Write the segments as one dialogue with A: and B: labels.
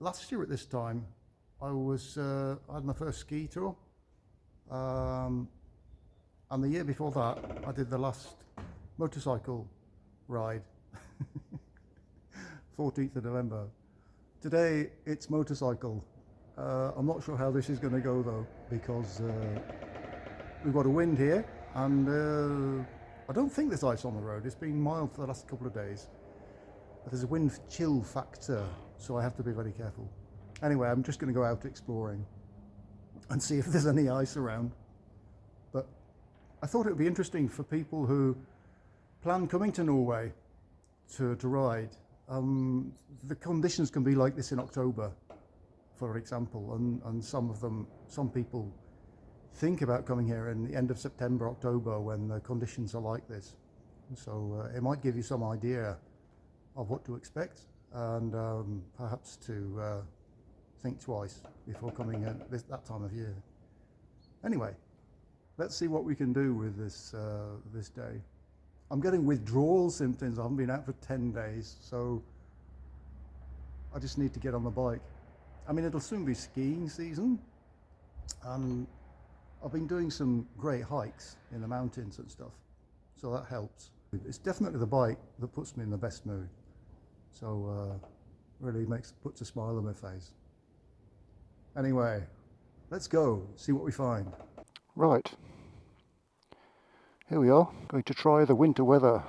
A: last year at this time, I had my first ski tour, and the year before that, I did the last motorcycle ride, 14th of November. Today, it's motorcycle. I'm not sure how this is going to go though, because we've got a wind here, and I don't think there's ice on the road. It's been mild for the last couple of days. But there's a wind chill factor, so I have to be very careful. Anyway, I'm just going to go out exploring and see if there's any ice around. But I thought it would be interesting for people who plan coming to Norway to ride. The conditions can be like this in October, for example, and some people think about coming here in the end of September, October, when the conditions are like this. So it might give you some idea of what to expect, and perhaps to think twice before coming at that time of year. Anyway, let's see what we can do with this day. I'm getting withdrawal symptoms. I haven't been out for 10 days, so I just need to get on the bike. I mean, it'll soon be skiing season, and I've been doing some great hikes in the mountains and stuff, so that helps. It's definitely the bike that puts me in the best mood. So really puts a smile on my face. Anyway, let's go, see what we find. Right, here we are, going to try the winter weather.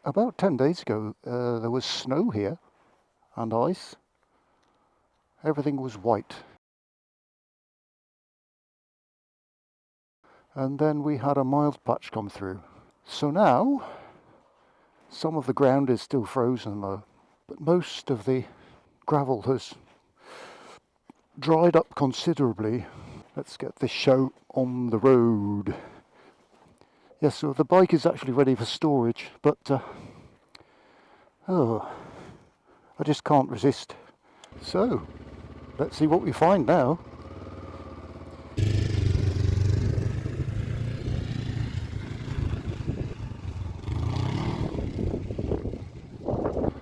A: About 10 days ago, there was snow here and ice. Everything was white. And then we had a mild patch come through. So now, some of the ground is still frozen though, but most of the gravel has dried up considerably. Let's get this show on the road. Yes, so the bike is actually ready for storage, but I just can't resist. So, let's see what we find now.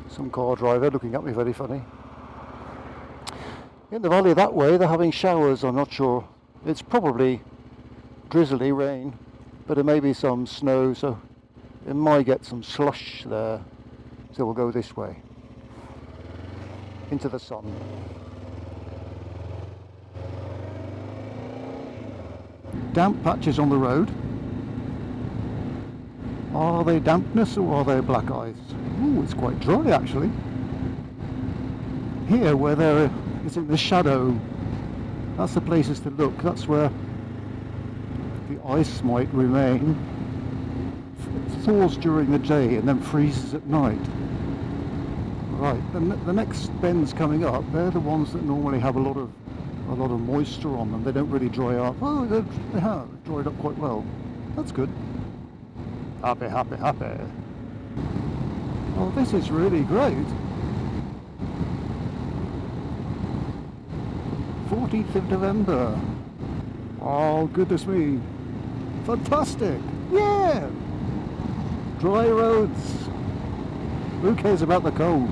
A: Some car driver looking at me very funny. In the valley that way, they're having showers. I'm not sure. It's probably drizzly rain, but there may be some snow, so it might get some slush there. So we'll go this way, into the sun. Damp patches on the road. Are they dampness or are they black ice? Ooh, it's quite dry actually. Here, where there is in the shadow, that's the places to look. That's where the ice might remain. It thaws during the day and then freezes at night. Right, the next bends coming up, they're the ones that normally have a lot of moisture on them. They don't really dry up. Oh, they have dried up quite well. That's good. Happy, happy, happy. Oh, this is really great. 14th of November. Oh, goodness me. Fantastic. Yeah. Dry roads. Who cares about the cold?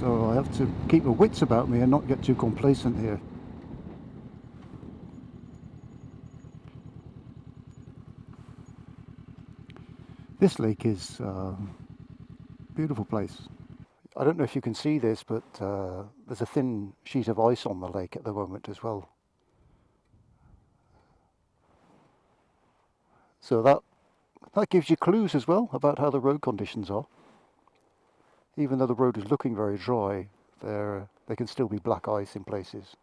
A: So I have to keep my wits about me and not get too complacent here. This lake is a beautiful place. I don't know if you can see this, but there's a thin sheet of ice on the lake at the moment as well. So that gives you clues as well about how the road conditions are. Even though the road is looking very dry, there can still be black ice in places.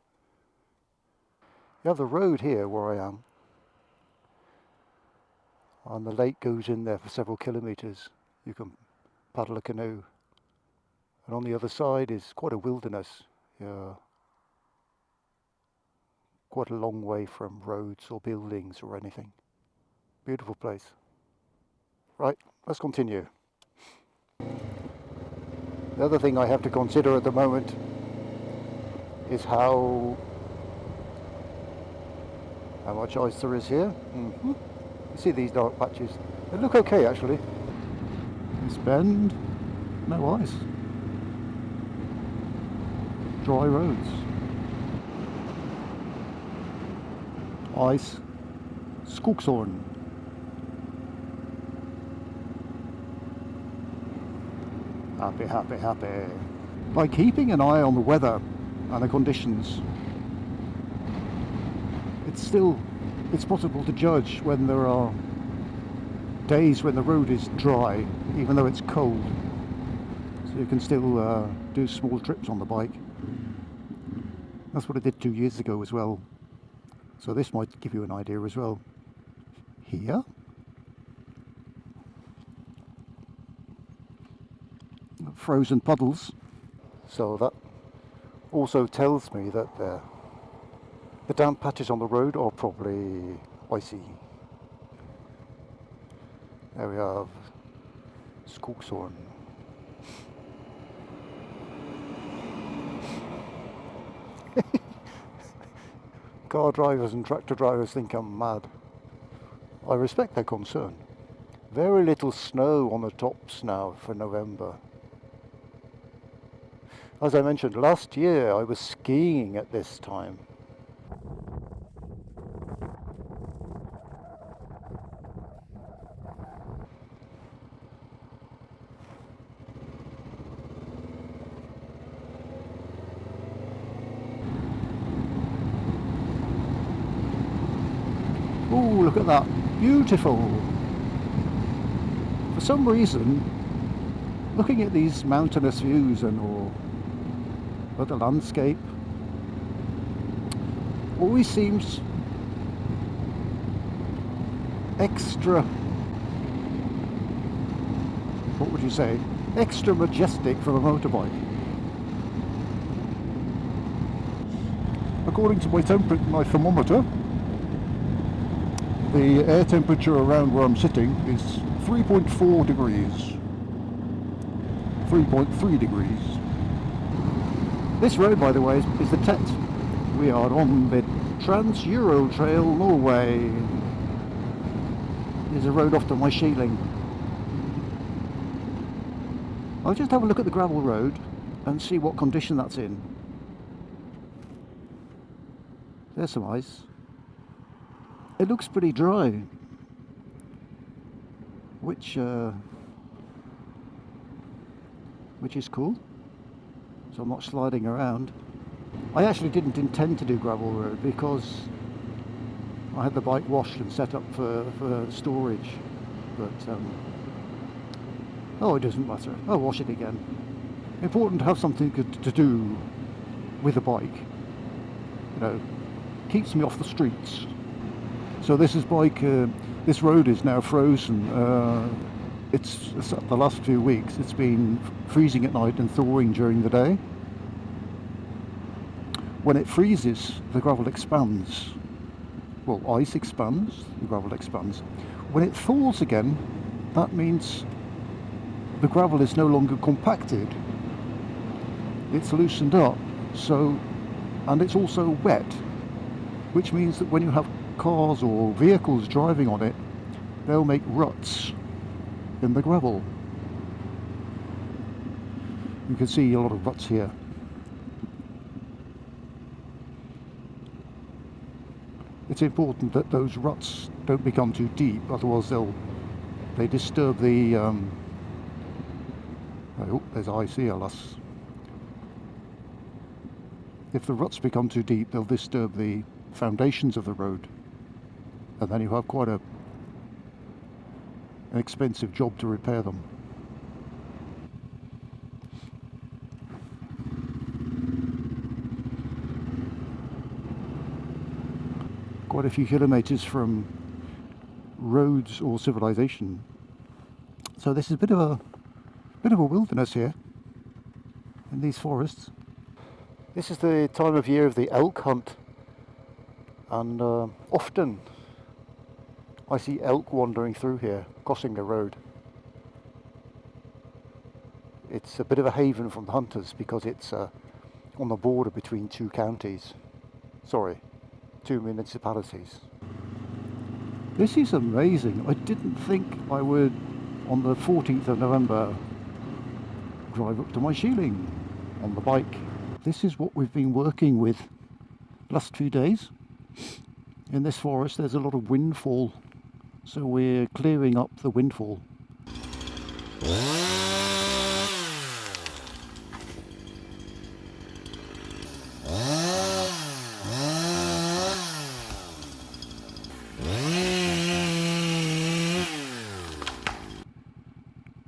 A: You have the road here where I am, and the lake goes in there for several kilometres. You can paddle a canoe. And on the other side is quite a wilderness. Yeah. Quite a long way from roads or buildings or anything. Beautiful place. Right, let's continue. The other thing I have to consider at the moment is how much ice there is here. You see these dark patches? They look okay actually. This bend, no ice. dry roads. Ice, skogshorn. Happy, happy, happy. By keeping an eye on the weather and the conditions, it's possible to judge when there are days when the road is dry, even though it's cold. So you can still do small trips on the bike. That's what I did 2 years ago as well. So this might give you an idea as well. Here. Frozen puddles. So that also tells me that the damp patches on the road are probably icy. There we have skogshorn. Car drivers and tractor drivers think I'm mad. I respect their concern. Very little snow on the tops now for November. As I mentioned, last year I was skiing at this time. Oh, look at that. Beautiful. For some reason, looking at these mountainous views or the landscape always seems extra, what would you say, extra majestic for a motorbike. According to my thermometer, the air temperature around where I'm sitting is 3.4 degrees, 3.3 degrees. This road, by the way, is the Tet. We are on the Trans-Euro Trail Norway. There's a road off to my Shieling. I'll just have a look at the gravel road and see what condition that's in. There's some ice. It looks pretty dry, which is cool. So I'm not sliding around. I actually didn't intend to do gravel road because I had the bike washed and set up for storage, but oh, it doesn't matter. I'll wash it again. Important to have something to do with a bike. You know, keeps me off the streets. So this road is now frozen. It's the last few weeks it's been freezing at night and thawing during the day. When it freezes, the gravel expands. Well, ice expands, the gravel expands. When it thaws again, that means the gravel is no longer compacted. It's loosened up, and it's also wet, which means that when you have cars or vehicles driving on it, they'll make ruts in the gravel. You can see a lot of ruts here. It's important that those ruts don't become too deep, otherwise they disturb the oh, there's ice here, lass. If the ruts become too deep, they'll disturb the foundations of the road, and then you have quite an expensive job to repair them. Quite a few kilometres from roads or civilization. So this is a bit of a wilderness here in these forests. This is the time of year of the elk hunt, and often I see elk wandering through here, crossing the road. It's a bit of a haven from the hunters because it's on the border between two counties. Sorry, two municipalities. This is amazing. I didn't think I would, on the 14th of November, drive up to my Shieling on the bike. this is what we've been working with last few days. In this forest there's a lot of windfall, so we're clearing up the windfall.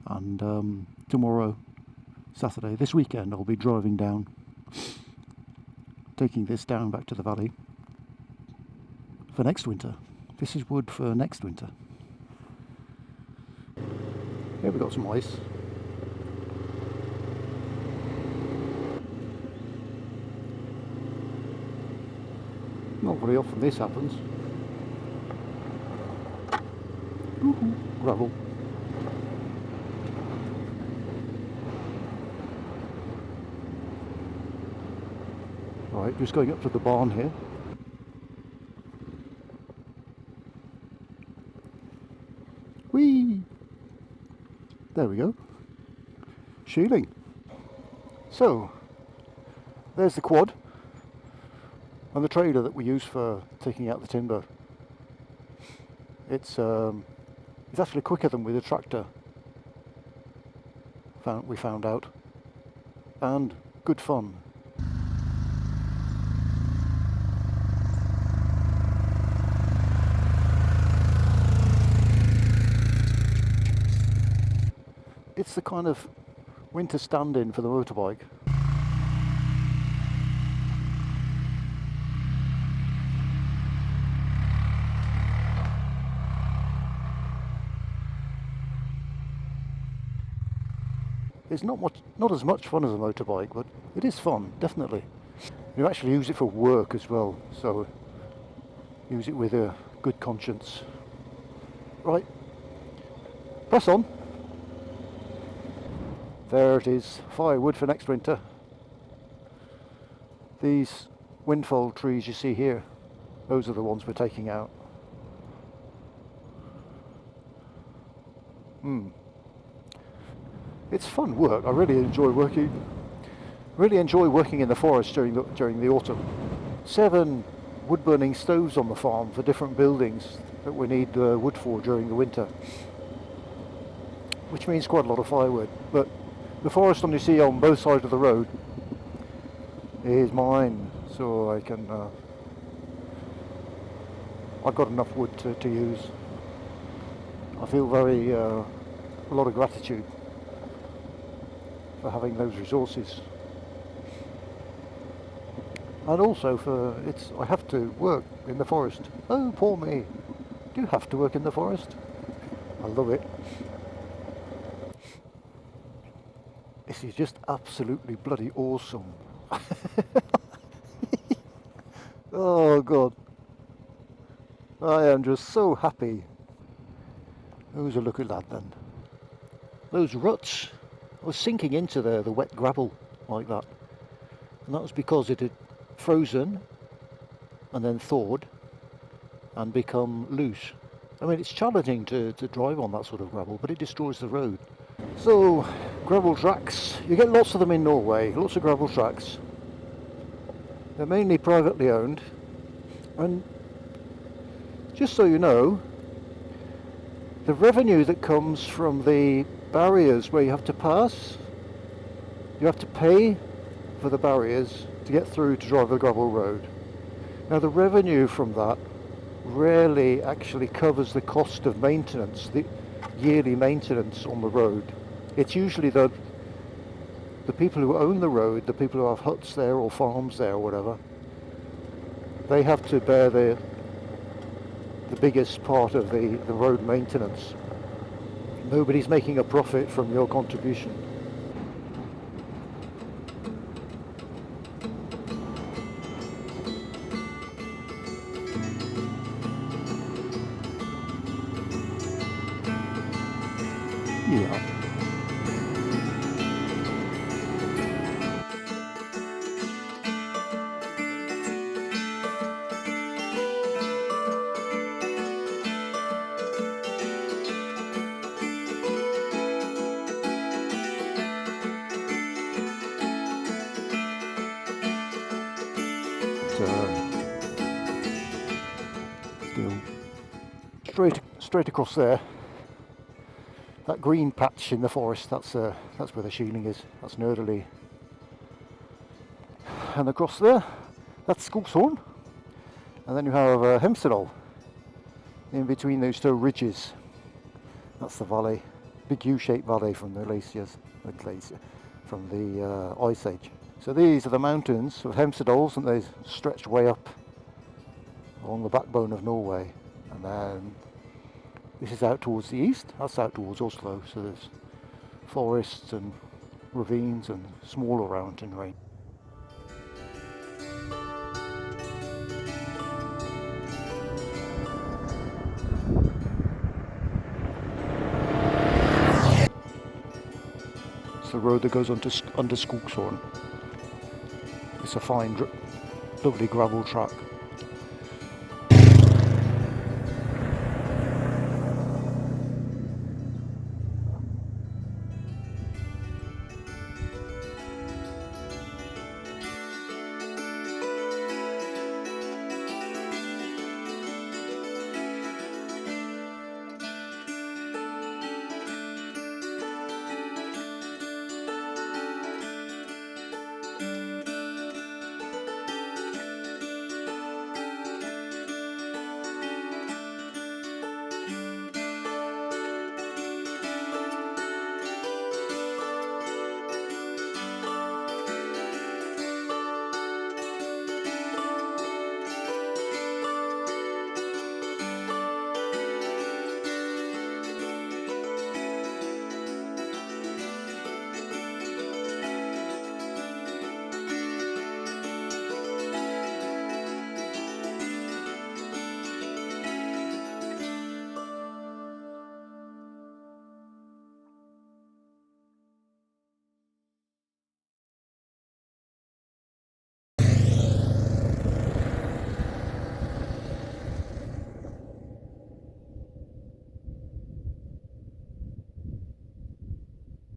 A: And tomorrow, Saturday, this weekend, I'll be driving down, taking this down back to the valley for next winter. This is wood for next winter. Here we've got some ice. Not very often this happens. Woohoo, gravel. Right, just going up to the barn here. Whee! There we go. Shealing. So, there's the quad and the trailer that we use for taking out the timber. It's actually quicker than with a tractor, we found out, and good fun. It's the kind of winter stand-in for the motorbike. It's not as much fun as a motorbike, but it is fun, definitely. You actually use it for work as well, so use it with a good conscience. Right, press on. There it is, firewood for next winter. These windfall trees you see here, those are the ones we're taking out. It's fun work. I really enjoy working in the forest during the autumn. 7 wood burning stoves on the farm for different buildings that we need wood for during the winter, which means quite a lot of firewood. But the forest you see on both sides of the road is mine, so I can I've got enough wood to use. I feel a lot of gratitude for having those resources, and also I have to work in the forest. Oh, poor me. Do you have to work in the forest? I love it. This is just absolutely bloody awesome. Oh God, I am just so happy. Who's a look at that then? Those ruts was sinking into the wet gravel like that, and that was because it had frozen and then thawed and become loose. I mean, it's challenging to drive on that sort of gravel, but it destroys the road. So, gravel tracks, you get lots of them in Norway, lots of gravel tracks. They're mainly privately owned, and just so you know, the revenue that comes from the barriers where you have to pass, you have to pay for the barriers to get through to drive the gravel road. Now the revenue from that rarely actually covers the cost of maintenance, the yearly maintenance on the road. It's usually the people who own the road, the people who have huts there or farms there or whatever, they have to bear the biggest part of the road maintenance. Nobody's making a profit from your contribution. Yeah. still straight across there. That green patch in the forest, that's where the shieling is. That's Norderly. And across there, that's Skogshorn. And then you have Hemsedal in between those two ridges. That's the valley, big U-shaped valley from the glaciers, from the Ice Age. So these are the mountains of Hemsedals, and they stretch way up along the backbone of Norway. And then this is out towards the east, that's out towards Oslo, so there's forests and ravines and smaller mountain range. It's the road that goes under Skogshorn. It's a fine, lovely gravel track.